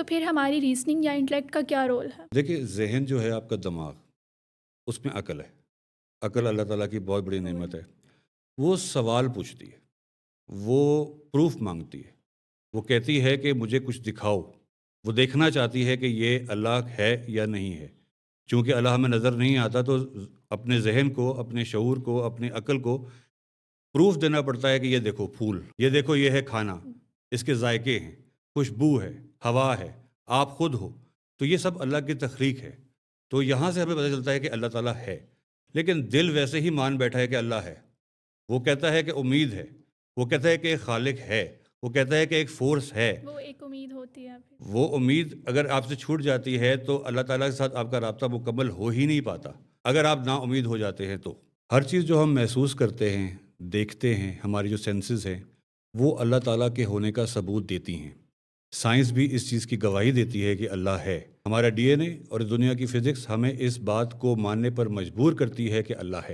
تو پھر ہماری ریزننگ یا انٹلیکٹ کا کیا رول ہے؟ دیکھیے ذہن جو ہے آپ کا دماغ، اس میں عقل ہے. عقل اللہ تعالیٰ کی بہت بڑی نعمت ہے. وہ سوال پوچھتی ہے، وہ پروف مانگتی ہے، وہ کہتی ہے کہ مجھے کچھ دکھاؤ. وہ دیکھنا چاہتی ہے کہ یہ اللہ ہے یا نہیں ہے. چونکہ اللہ ہمیں نظر نہیں آتا تو اپنے ذہن کو، اپنے شعور کو، اپنی عقل کو پروف دینا پڑتا ہے کہ یہ دیکھو پھول، یہ دیکھو یہ ہے کھانا، اس کے ذائقے ہیں، خوشبو ہے، ہوا ہے، آپ خود ہو. تو یہ سب اللہ کی تخلیق ہے. تو یہاں سے ہمیں پتہ چلتا ہے کہ اللہ تعالیٰ ہے. لیکن دل ویسے ہی مان بیٹھا ہے کہ اللہ ہے. وہ کہتا ہے کہ امید ہے، وہ کہتا ہے کہ ایک خالق ہے، وہ کہتا ہے کہ ایک فورس ہے. وہ ایک امید ہوتی ہے پھر۔ وہ امید اگر آپ سے چھوٹ جاتی ہے تو اللہ تعالیٰ کے ساتھ آپ کا رابطہ مکمل ہو ہی نہیں پاتا. اگر آپ نا امید ہو جاتے ہیں تو ہر چیز جو ہم محسوس کرتے ہیں، دیکھتے ہیں، ہماری جو سینسز ہیں، وہ اللہ تعالیٰ کے ہونے کا ثبوت دیتی ہیں. سائنس بھی اس چیز کی گواہی دیتی ہے کہ اللہ ہے. ہمارا ڈی این اے اور دنیا کی فزکس ہمیں اس بات کو ماننے پر مجبور کرتی ہے کہ اللہ ہے.